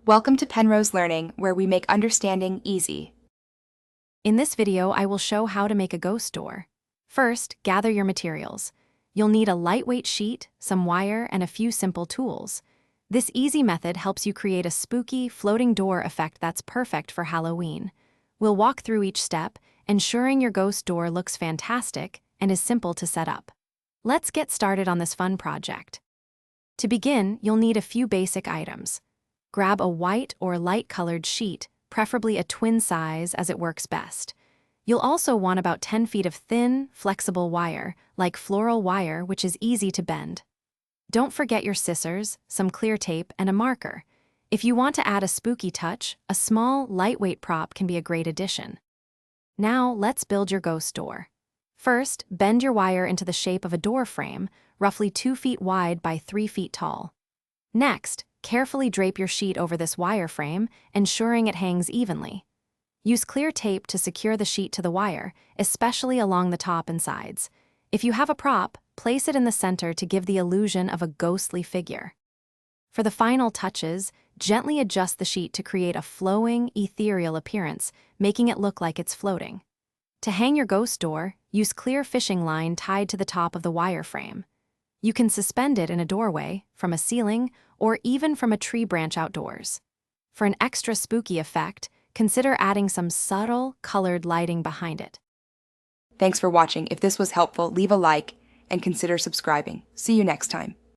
Welcome to Penrose Learning, where we make understanding easy. In this video, I will show how to make a ghost door. First, gather your materials. You'll need a lightweight sheet, some wire, and a few simple tools. This easy method helps you create a spooky, floating door effect that's perfect for Halloween. We'll walk through each step, ensuring your ghost door looks fantastic and is simple to set up. Let's get started on this fun project. To begin, you'll need a few basic items. Grab a white or light-colored sheet, preferably a twin size as it works best. You'll also want about 10 feet of thin, flexible wire, like floral wire, which is easy to bend. Don't forget your scissors, some clear tape, and a marker. If you want to add a spooky touch, a small, lightweight prop can be a great addition. Now, let's build your ghost door. First, bend your wire into the shape of a door frame, roughly 2 feet wide by 3 feet tall. Next, carefully drape your sheet over this wire frame, ensuring it hangs evenly. Use clear tape to secure the sheet to the wire, especially along the top and sides. If you have a prop, place it in the center to give the illusion of a ghostly figure. For the final touches, gently adjust the sheet to create a flowing, ethereal appearance, making it look like it's floating. To hang your ghost door, use clear fishing line tied to the top of the wire frame. You can suspend it in a doorway, from a ceiling, or even from a tree branch outdoors. For an extra spooky effect, consider adding some subtle, colored lighting behind it. Thanks for watching. If this was helpful, leave a like and consider subscribing. See you next time.